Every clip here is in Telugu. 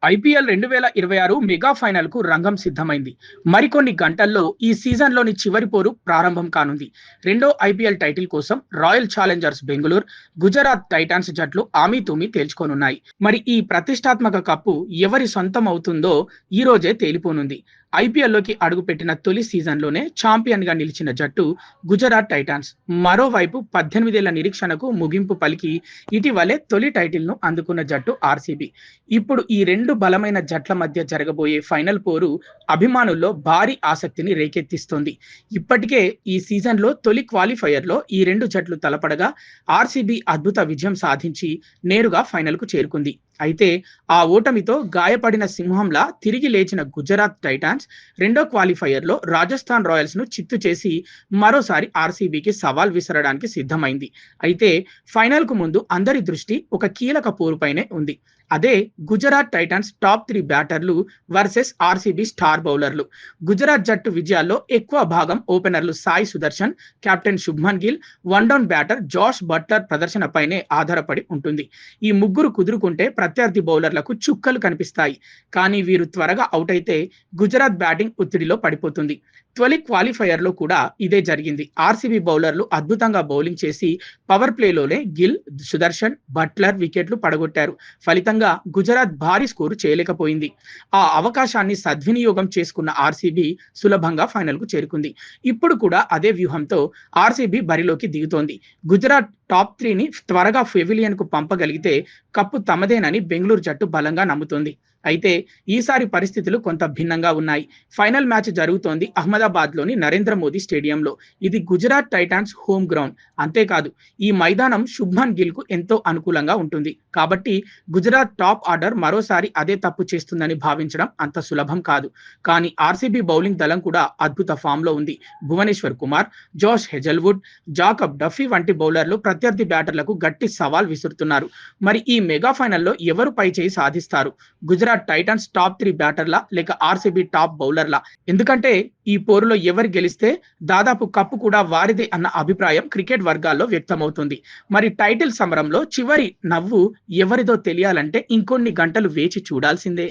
ఐపీఎల్ 2026 మెగా ఫైనల్‌కు రంగం సిద్ధమైంది. మరికొన్ని గంటల్లో ఈ సీజన్‌లోని చివరి పోరు ప్రారంభం కానుంది. రెండో ఐపీఎల్ టైటిల్ కోసం royal Challengers Bengaluru, Gujarat Titans జట్లు ఆమీతుమీ తేల్చుకోనున్నాయి. మరి ఈ ప్రతిష్టాత్మక కప్పు ఎవరి సొంతం అవుతుందో ఈ రోజే తేలిపోనుంది. ఐపీఎల్‌లోకి అడుగుపెట్టిన తొలి సీజన్‌లోనే ఛాంపియన్‌గా నిలిచిన జట్టు గుజరాత్ టైటాన్స్. మరోవైపు 18 ఏళ్ల నిరీక్షణకు ముగింపు పలికి ఇటీవలే తొలి టైటిల్‌ను అందుకున్న జట్టు ఆర్సీబీ. ఇప్పుడు ఈ రెండు బలమైన జట్ల మధ్య జరగబోయే ఫైనల్ పోరు అభిమానుల్లో భారీ ఆసక్తిని రేకెత్తిస్తోంది. ఇప్పటికే ఈ సీజన్లో తొలి క్వాలిఫైయర్లో ఈ రెండు జట్లు తలపడగా ఆర్సీబీ అద్భుత విజయం సాధించి నేరుగా ఫైనల్‌కు చేరుకుంది. అయితే ఆ ఓటమితో గాయపడిన సింహంలా తిరిగి లేచిన గుజరాత్ టైటాన్స్ రెండో క్వాలిఫైయర్లో రాజస్థాన్ రాయల్స్‌ను చిత్తు చేసి మరోసారి ఆర్సీబీకి సవాల్ విసరడానికి సిద్ధమైంది. అయితే ఫైనల్‌కు ముందు అందరి దృష్టి ఒక కీలక పోరుపైనే ఉంది. అదే గుజరాత్ టైటాన్స్ టాప్ 3 బ్యాటర్లు వర్సెస్ ఆర్సీబీ స్టార్ బౌలర్లు. గుజరాత్ జట్టు విజయాల్లో ఎక్కువ భాగం ఓపెనర్లు Sai Sudharsan, captain Shubman Gill, one down batter Jos Buttler ప్రదర్శనపైనే ఆధారపడి ఉంటుంది. ఈ ముగ్గురు కుదురుకుంటే ప్రత్యర్థి బౌలర్లకు చుక్కలు కనిపిస్తాయి. కానీ వీరు త్వరగా అవుట్ అయితే గుజరాత్ బ్యాటింగ్ ఒత్తిడిలో పడిపోతుంది. తొలి క్వాలిఫైయర్లో కూడా ఇదే జరిగింది. ఆర్సీబీ బౌలర్లు అద్భుతంగా బౌలింగ్ చేసి పవర్ ప్లేలోనే గిల్, సుదర్శన్, బట్లర్ వికెట్లు పడగొట్టారు. ఫలితంగా గుజరాత్ భారీ స్కోరు చేయలేకపోయింది. ఆ అవకాశాన్ని సద్వినియోగం చేసుకున్న ఆర్సీబీ సులభంగా ఫైనల్‌కు చేరుకుంది. ఇప్పుడు కూడా అదే వ్యూహంతో ఆర్సీబీ బరిలోకి దిగుతోంది. గుజరాత్ టాప్ 3ని త్వరగా పెవిలియన్‌కు పంపగలిగితే కప్పు తమదేనని బెంగళూరు జట్టు బలంగా నమ్ముతోంది. అయితే ఈసారి పరిస్థితులు కొంత భిన్నంగా ఉన్నాయి. ఫైనల్ మ్యాచ్ జరుగుతోంది అహ్మదాబాద్‌లోని నరేంద్ర మోదీ స్టేడియంలో. ఇది గుజరాత్ టైటాన్స్ హోమ్ గ్రౌండ్. అంతేకాదు ఈ మైదానం శుభ్మన్ గిల్‌కు ఎంతో అనుకూలంగా ఉంటుంది. కాబట్టి గుజరాత్ టాప్ ఆర్డర్ మరోసారి అదే తప్పు చేస్తుందని భావించడం అంత సులభం కాదు. కానీ ఆర్సీబీ బౌలింగ్ దళం కూడా అద్భుత ఫామ్‌లో ఉంది. భువనేశ్వర్ కుమార్, జోష్ హెజల్వుడ్, జాకబ్ డఫీ వంటి బౌలర్లు ప్రత్యర్థి బ్యాటర్లకు గట్టి సవాల్ విసురుతున్నారు. మరి ఈ మెగా ఫైనల్‌లో ఎవరు పైచేయి సాధిస్తారు? గుజరాత్ టైటాన్స్ టాప్ 3 బ్యాటర్లా లేక ఆర్సీబీ టాప్ బౌలర్లా? ఎందుకంటే ఈ పోరులో ఎవరు గెలిస్తే దాదాపు కప్పు కూడా వారిదే అన్న అభిప్రాయం క్రికెట్ వర్గాల్లో వ్యక్తమవుతుంది. మరి టైటిల్ సమరంలో చివరి నవ్వు ఎవరిదో తెలియాలంటే ఇంకొన్ని గంటలు వేచి చూడాల్సిందే.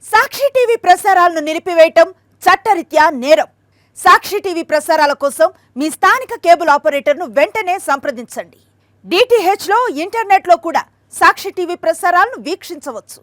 సాక్షి టీవీ ప్రసారాలను నిలిపివేయటం చట్టరీత్యా నేరం. సాక్షి టీవీ ప్రసారాల కోసం మీ స్థానిక కేబుల్ ఆపరేటర్ను వెంటనే సంప్రదించండి. డిటిహెచ్లో, ఇంటర్నెట్లో కూడా సాక్షి టీవీ ప్రసారాలను వీక్షించవచ్చు.